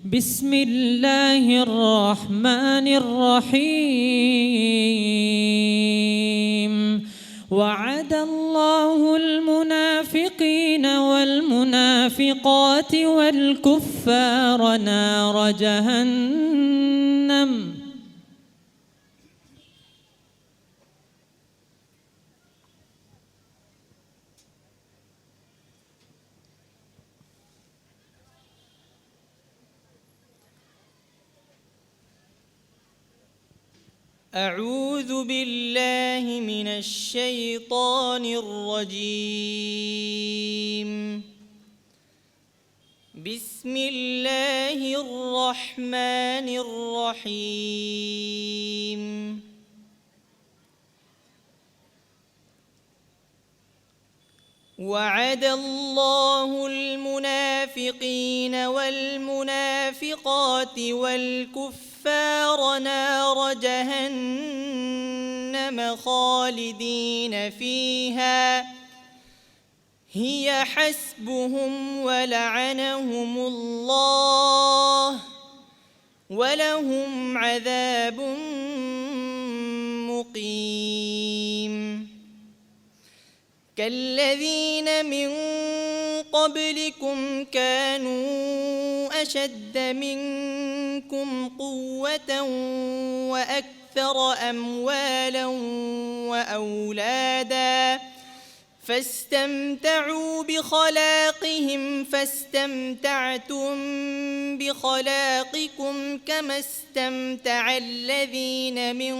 بسم الله الرحمن الرحيم وعد الله المنافقين والمنافقات والكفار نار جهنم أعوذ بالله من الشيطان الرجيم. بسم الله الرحمن الرحيم. وعد الله المنافقين والمنافقات والكفار نار جهنم خالدين فيها هي حسبهم ولعنهم الله ولهم عذاب مقيم. كالذين من قبلكم كانوا أشد منكم قوة وأكثر أموالا وأولادا فاستمتعوا بخلاقهم فاستمتعتم بخلاقكم كما استمتع الذين من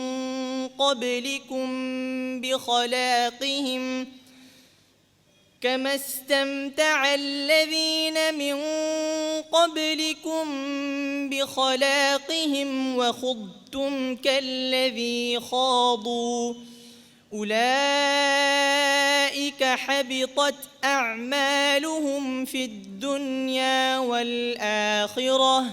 قبلكم بخلاقهم وخضتم كالذي خاضوا أولئك حبطت أعمالهم في الدنيا والآخرة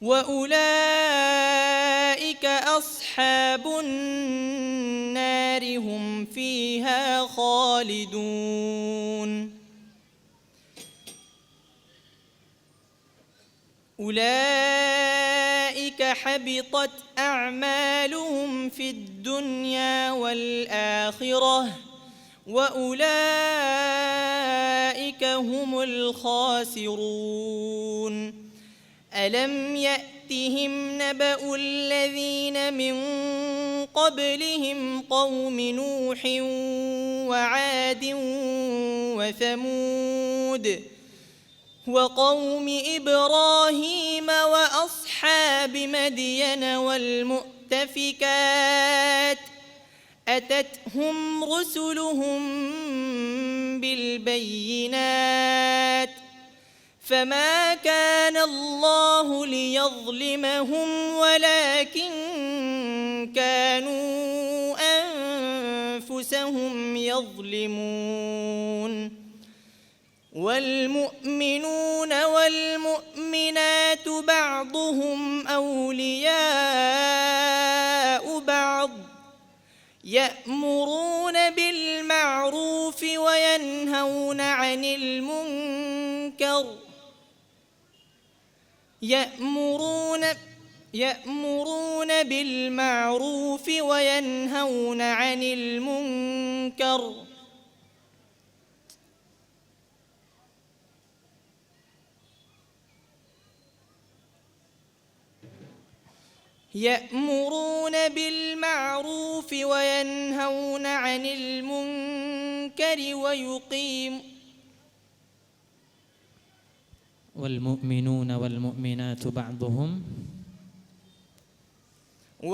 وأولئك أصحاب النار هم فيها خالدون. أولئك حبطت أعمالهم في الدنيا والآخرة وأولئك هم الخاسرون. ألم يأتهم نبأ الذين من قبلهم قوم نوح وعاد وثمود وقوم إبراهيم وأصحاب مدين والمؤتفكات أتتهم رسلهم بالبينات فما كان الله ليظلمهم ولكن كانوا أنفسهم يظلمون. والمؤمنون والمؤمنات بعضهم أولياء بعض يأمرون بالمعروف وينهون عن المنكر يأمرون بالمعروف وينهون عن المنكر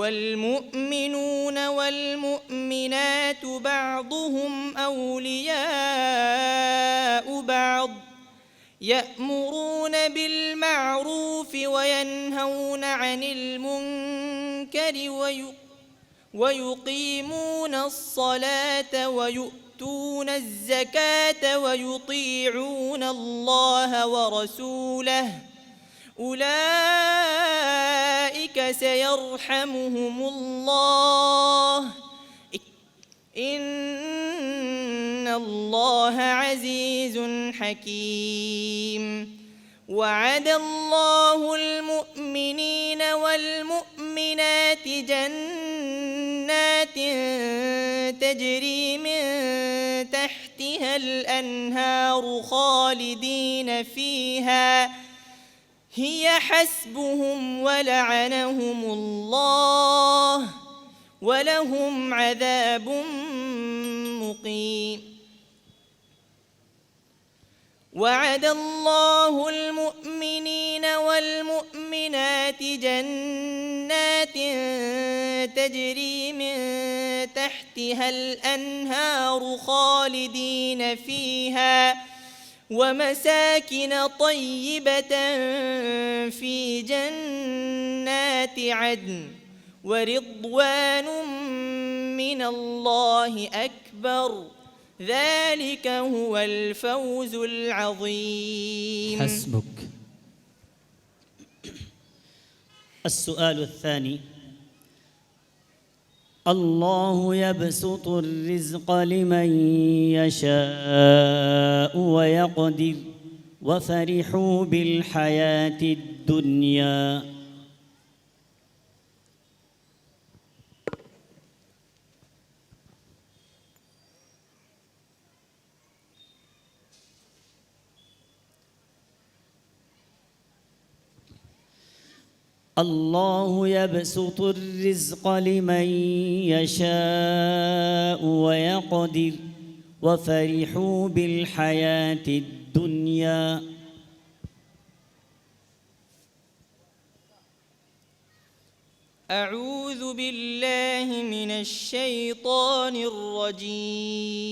والمؤمنون والمؤمنات بعضهم أولياء بعض يأمرون بالمعروف وينهون عن المنكر ويقيمون الصلاة ويؤتون الزكاة ويطيعون الله ورسوله أولئك سيرحمهم الله إن الله عزيز حكيم وعد الله المؤمنين والمؤمنات جنات تجري من تحتها الأنهار خالدين فيها هي حسبهم ولعنهم الله ولهم عذاب مقيم وعد الله المؤمنين والمؤمنات جنات تجري من تحتها الأنهار خالدين فيها ومساكن طيبة في جنات عدن ورضوان من الله أكبر ذلك هو الفوز العظيم. حسبك. السؤال الثاني: الله يبسط الرزق لمن يشاء ويقدر وفرحوا بالحياة الدنيا. الله يبسط الرزق لمن يشاء ويقدر وفرحوا بالحياة الدنيا. أعوذ بالله من الشيطان الرجيم.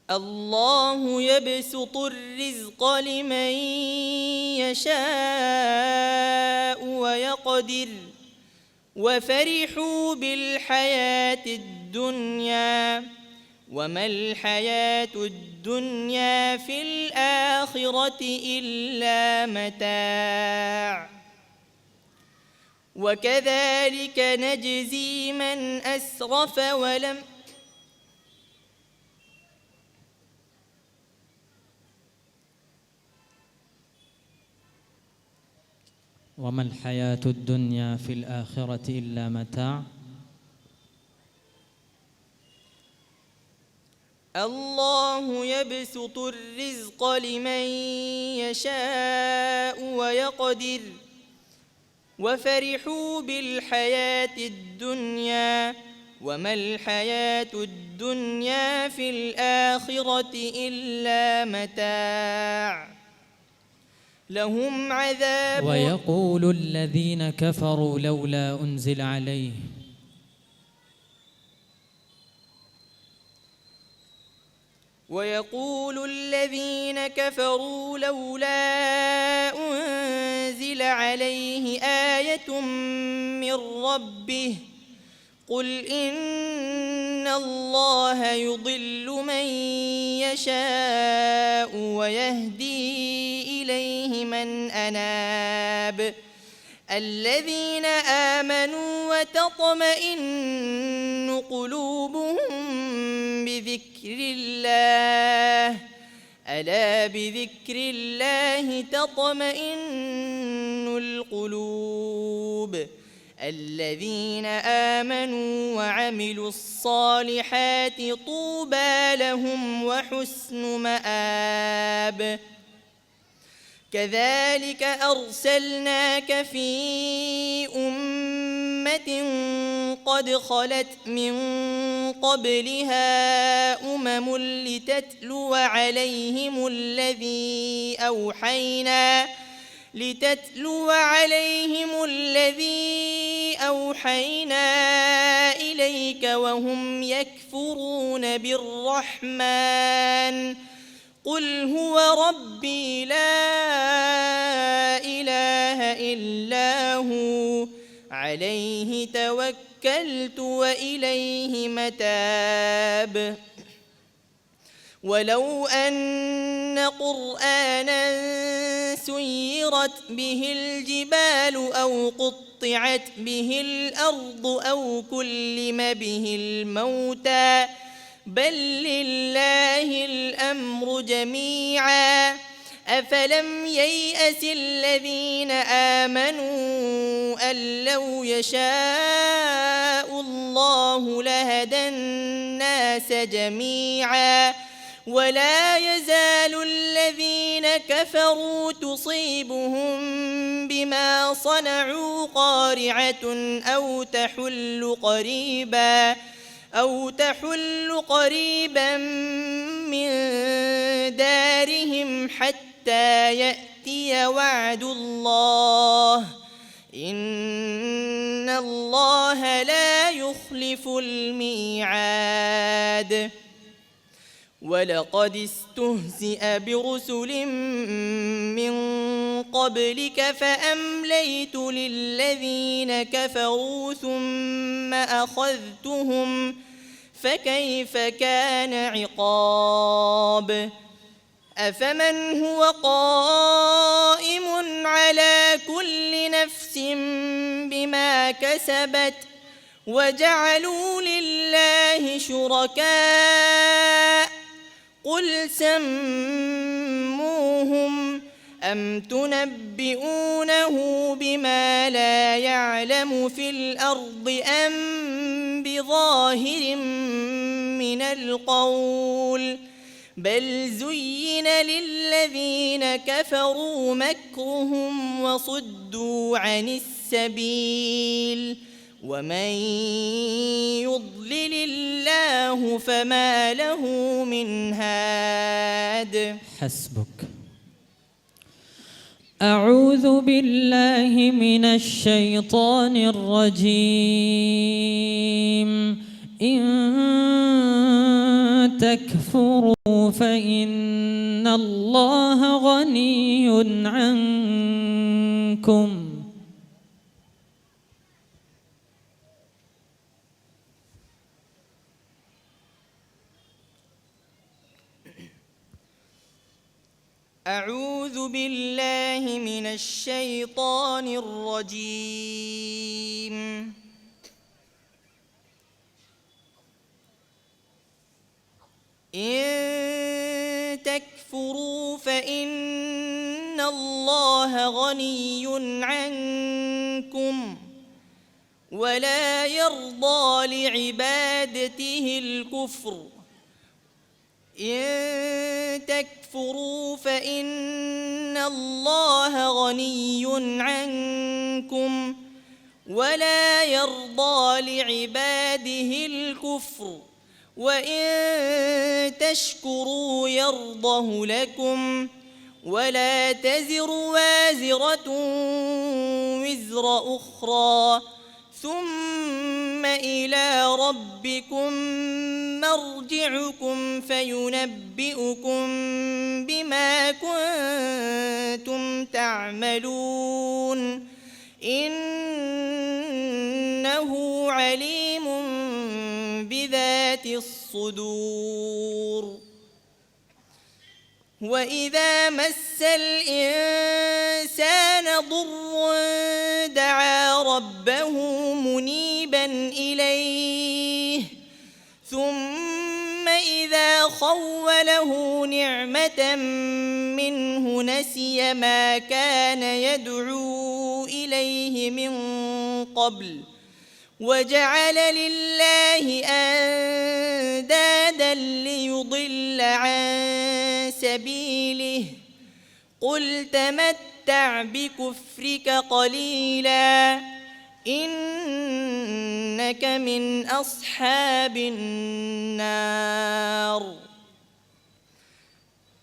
الله يبسط الرزق لمن يشاء ويقدر وفرحوا بالحياة الدنيا وما الحياة الدنيا في الآخرة إلا متاع وكذلك نجزي من أسرف ولم وما الحياة الدنيا في الآخرة إلا متاع. الله يبسط الرزق لمن يشاء ويقدر وفرحوا بالحياة الدنيا وما الحياة الدنيا في الآخرة إلا متاع لهم عذاب. ويقول الذين كفروا لولا أنزل عليه ويقول الذين كفروا لولا أنزل عليه آية من ربه قل إن الله يضل من يشاء ويهدي إليه من أناب الذين آمنوا وتطمئن قلوبهم بذكر الله ألا بذكر الله تطمئن القلوب الذين آمنوا وعملوا الصالحات طوبى لهم وحسن مآب كذلك أرسلناك في أمة قد خلت من قبلها أمم لتتلو عليهم الذي أوحينا إليك وهم يكفرون بالرحمن قل هو ربي لا إله إلا هو عليه توكلت وإليه متاب ولو أن قرآنا سيرت به الجبال أو قطعت به الأرض أو كلم به الموتى بل لله الأمر جميعا أفلم ييأس الذين آمنوا أن لو يشاء الله لهدى الناس جميعا ولا يزال الذين كفروا تصيبهم بما صنعوا قارعة أو تحل قريبا من دارهم حتى يأتي وعد الله إن الله لا يخلف الميعاد ولقد استهزئ برسل من قبلك فأمليت للذين كفروا ثم أخذتهم فكيف كان عقاب أفمن هو قائم على كل نفس بما كسبت وجعلوا لله شركاء قل سموهم أم تنبئونه بما لا يعلم في الأرض أم بظاهر من القول بل زين للذين كفروا مكرهم وصدوا عن السبيل ومن يضلل الله فما له من هاد حسبك. أعوذ بالله من الشيطان الرجيم. إن تكفروا فإن الله غني عنكم أعوذ بالله من الشيطان الرجيم. إن تكفروا فإن الله غني عنكم ولا يرضى لعبادته الكفر. إن تكفروا فإن الله غني عنكم ولا يرضى لعباده الكفر وإن تشكروا يرضه لكم ولا تزر وازرة وزر أخرى ثم إلى ربكم مرجعكم فينبئكم بما كنتم تعملون إنه عليم بذات الصدور. وإذا مس الإنسان ضر دعا ربه منيبا إليه ثم إذا خوله نعمة منه نسي ما كان يدعو إليه من قبل وجعل لله أندادا ليضل عن سبيله قل تمتع بكفرك قليلا إنك من أصحاب النار.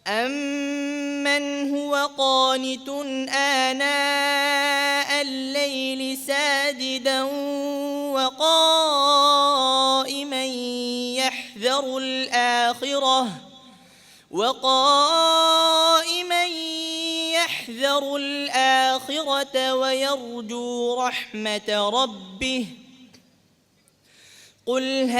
أمن هو قانت آناء الليل ساجدا وقائما يحذر الآخرة ويرجو رحمة ربه قل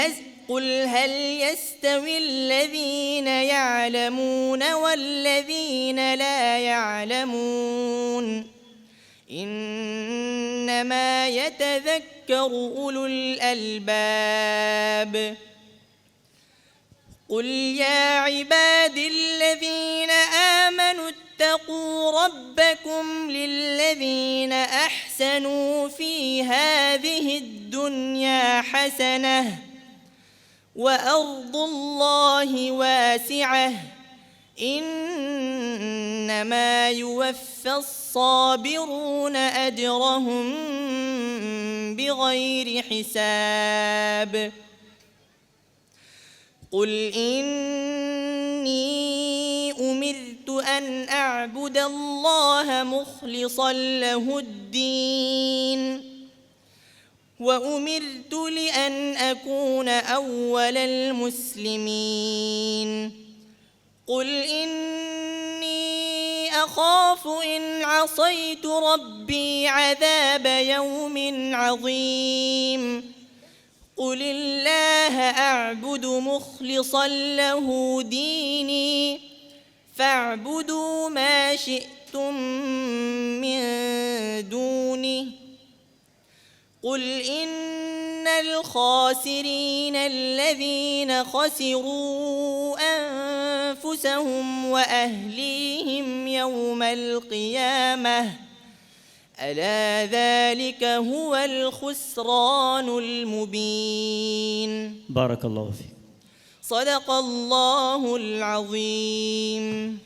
قل هل يستوي الذين يعلمون والذين لا يعلمون إنما يتذكر أولو الألباب قل يا عبادي الذين آمنوا اتقوا ربكم للذين أحسنوا في هذه الدنيا حسنة وأرض الله واسعة إنما يوفى الصابرون أجرهم بغير حساب قل إني أمرت أن أعبد الله مخلصا له الدين وأمرت لأن أكون أول المسلمين قل إني أخاف إن عصيت ربي عذاب يوم عظيم قل الله أعبد مخلصا له ديني فاعبدوا ما شئتم من دونه قل إن الخاسرين الذين خسروا أنفسهم وأهليهم يوم القيامة ألا ذلك هو الخسران المبين. بارك الله فيك. صدق الله العظيم.